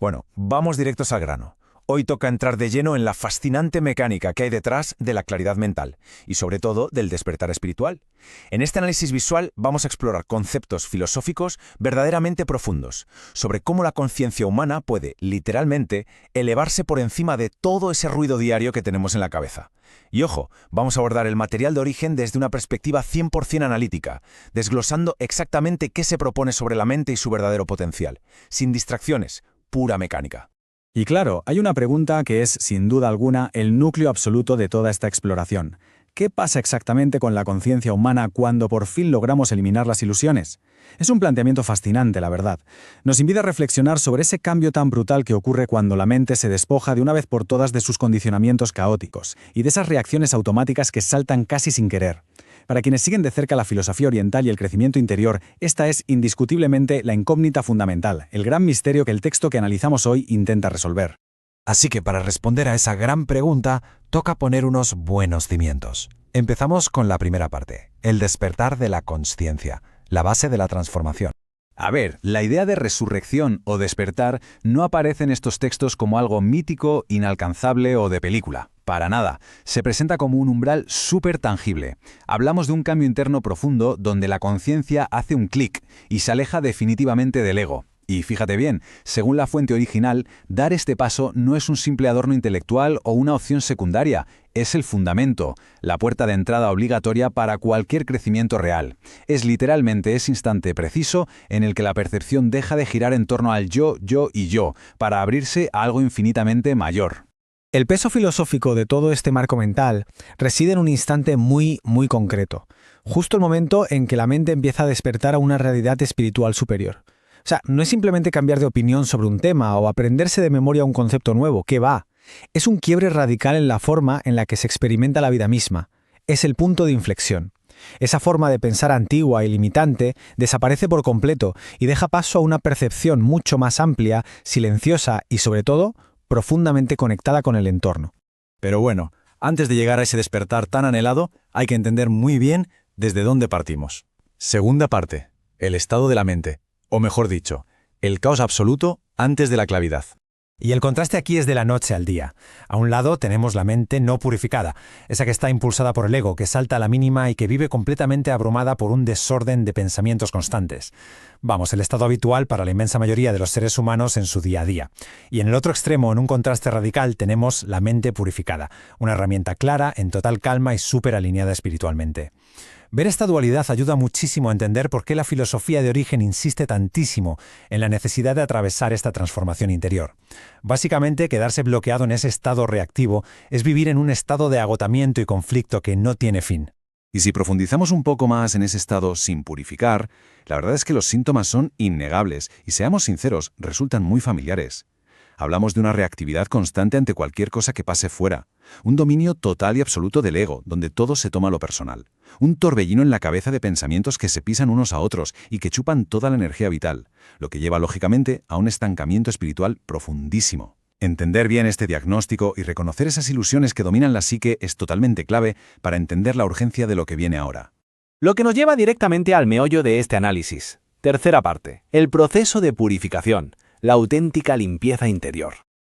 Bueno, vamos directos al grano. Hoy toca entrar de lleno en la fascinante mecánica que hay detrás de la claridad mental y sobre todo del despertar espiritual. En este análisis visual vamos a explorar conceptos filosóficos verdaderamente profundos sobre cómo la conciencia humana puede, literalmente, elevarse por encima de todo ese ruido diario que tenemos en la cabeza. Y ojo, vamos a abordar el material de origen desde una perspectiva 100% analítica, desglosando exactamente qué se propone sobre la mente y su verdadero potencial, sin distracciones, pura mecánica. Y claro, hay una pregunta que es, sin duda alguna, el núcleo absoluto de toda esta exploración. ¿Qué pasa exactamente con la conciencia humana cuando por fin logramos eliminar las ilusiones? Es un planteamiento fascinante, la verdad. Nos invita a reflexionar sobre ese cambio tan brutal que ocurre cuando la mente se despoja de una vez por todas de sus condicionamientos caóticos y de esas reacciones automáticas que saltan casi sin querer. Para quienes siguen de cerca la filosofía oriental y el crecimiento interior, esta es indiscutiblemente la incógnita fundamental, el gran misterio que el texto que analizamos hoy intenta resolver. Así que para responder a esa gran pregunta, toca poner unos buenos cimientos. Empezamos con la primera parte, el despertar de la consciencia, la base de la transformación. A ver, la idea de resurrección o despertar no aparece en estos textos como algo mítico, inalcanzable o de película. Para nada. Se presenta como un umbral súper tangible. Hablamos de un cambio interno profundo donde la conciencia hace un clic y se aleja definitivamente del ego. Y fíjate bien, según la fuente original, dar este paso no es un simple adorno intelectual o una opción secundaria, es el fundamento, la puerta de entrada obligatoria para cualquier crecimiento real. Es literalmente ese instante preciso en el que la percepción deja de girar en torno al yo y yo, para abrirse a algo infinitamente mayor. El peso filosófico de todo este marco mental reside en un instante muy concreto, justo el momento en que la mente empieza a despertar a una realidad espiritual superior. O sea, no es simplemente cambiar de opinión sobre un tema o aprenderse de memoria un concepto nuevo, ¿qué va? Es un quiebre radical en la forma en la que se experimenta la vida misma. Es el punto de inflexión. Esa forma de pensar antigua y limitante desaparece por completo y deja paso a una percepción mucho más amplia, silenciosa y, sobre todo, profundamente conectada con el entorno. Pero bueno, antes de llegar a ese despertar tan anhelado, hay que entender muy bien desde dónde partimos. Segunda parte, el estado de la mente, o mejor dicho, el caos absoluto antes de la claridad. Y el contraste aquí es de la noche al día. A un lado tenemos la mente no purificada, esa que está impulsada por el ego, que salta a la mínima y que vive completamente abrumada por un desorden de pensamientos constantes. Vamos, el estado habitual para la inmensa mayoría de los seres humanos en su día a día. Y en el otro extremo, en un contraste radical, tenemos la mente purificada, una herramienta clara, en total calma y súper alineada espiritualmente. Ver esta dualidad ayuda muchísimo a entender por qué la filosofía de origen insiste tantísimo en la necesidad de atravesar esta transformación interior. Básicamente, quedarse bloqueado en ese estado reactivo es vivir en un estado de agotamiento y conflicto que no tiene fin. Y si profundizamos un poco más en ese estado sin purificar, la verdad es que los síntomas son innegables y, seamos sinceros, resultan muy familiares. Hablamos de una reactividad constante ante cualquier cosa que pase fuera, un dominio total y absoluto del ego, donde todo se toma a lo personal, un torbellino en la cabeza de pensamientos que se pisan unos a otros y que chupan toda la energía vital, lo que lleva lógicamente a un estancamiento espiritual profundísimo. Entender bien este diagnóstico y reconocer esas ilusiones que dominan la psique es totalmente clave para entender la urgencia de lo que viene ahora. Lo que nos lleva directamente al meollo de este análisis. Tercera parte, el proceso de purificación, la auténtica limpieza interior.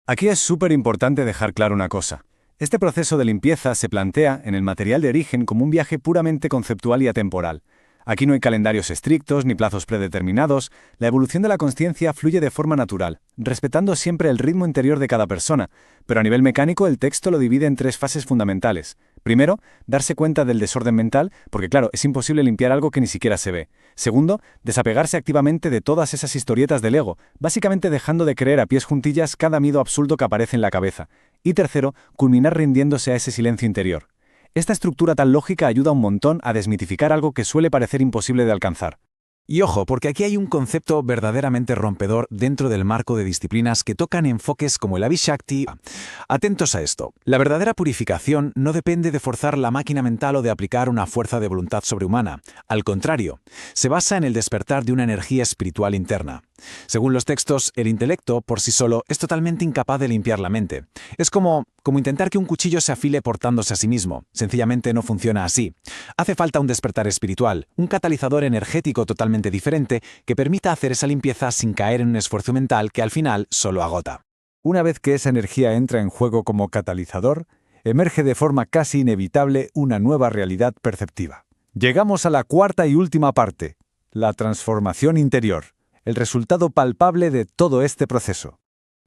Aquí es súper importante dejar claro una cosa. Este proceso de limpieza se plantea en el material de origen como un viaje puramente conceptual y atemporal. Aquí no hay calendarios estrictos ni plazos predeterminados, la evolución de la consciencia fluye de forma natural, respetando siempre el ritmo interior de cada persona, pero a nivel mecánico el texto lo divide en tres fases fundamentales. Primero, darse cuenta del desorden mental, porque claro, es imposible limpiar algo que ni siquiera se ve. Segundo, desapegarse activamente de todas esas historietas del ego, básicamente dejando de creer a pies juntillas cada miedo absurdo que aparece en la cabeza. Y tercero, culminar rindiéndose a ese silencio interior. Esta estructura tan lógica ayuda un montón a desmitificar algo que suele parecer imposible de alcanzar. Y ojo, porque aquí hay un concepto verdaderamente rompedor dentro del marco de disciplinas que tocan enfoques como el Abhishakti. Atentos a esto. La verdadera purificación no depende de forzar la máquina mental o de aplicar una fuerza de voluntad sobrehumana. Al contrario, se basa en el despertar de una energía espiritual interna. Según los textos, el intelecto, por sí solo, es totalmente incapaz de limpiar la mente. Es como intentar que un cuchillo se afile portándose a sí mismo. Sencillamente no funciona así. Hace falta un despertar espiritual, un catalizador energético totalmente totalmente diferente que permita hacer esa limpieza sin caer en un esfuerzo mental que al final solo agota. Una vez que esa energía entra en juego como catalizador, emerge de forma casi inevitable una nueva realidad perceptiva. Llegamos a la cuarta y última parte, la transformación interior, el resultado palpable de todo este proceso.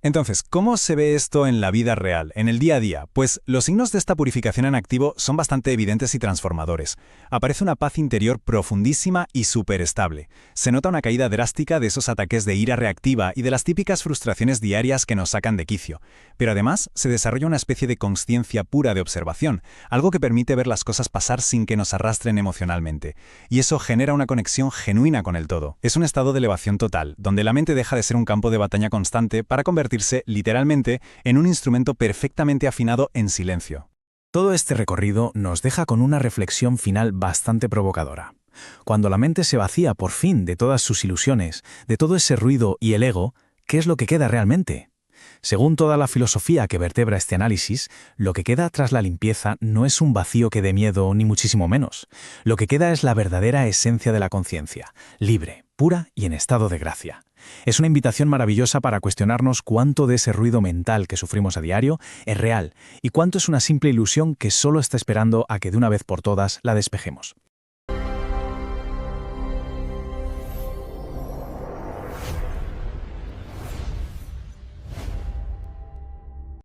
Entonces, ¿cómo se ve esto en la vida real, en el día a día? Pues los signos de esta purificación en activo son bastante evidentes y transformadores. Aparece una paz interior profundísima y súper estable. Se nota una caída drástica de esos ataques de ira reactiva y de las típicas frustraciones diarias que nos sacan de quicio. Pero además, se desarrolla una especie de consciencia pura de observación, algo que permite ver las cosas pasar sin que nos arrastren emocionalmente. Y eso genera una conexión genuina con el todo. Es un estado de elevación total, donde la mente deja de ser un campo de batalla constante para convertirse literalmente en un instrumento perfectamente afinado en silencio. Todo este recorrido nos deja con una reflexión final bastante provocadora. Cuando la mente se vacía por fin de todas sus ilusiones, de todo ese ruido y el ego, ¿qué es lo que queda realmente? Según toda la filosofía que vertebra este análisis, lo que queda tras la limpieza no es un vacío que dé miedo, ni muchísimo menos. Lo que queda es la verdadera esencia de la conciencia, libre, pura y en estado de gracia. Es una invitación maravillosa para cuestionarnos cuánto de ese ruido mental que sufrimos a diario es real y cuánto es una simple ilusión que solo está esperando a que de una vez por todas la despejemos.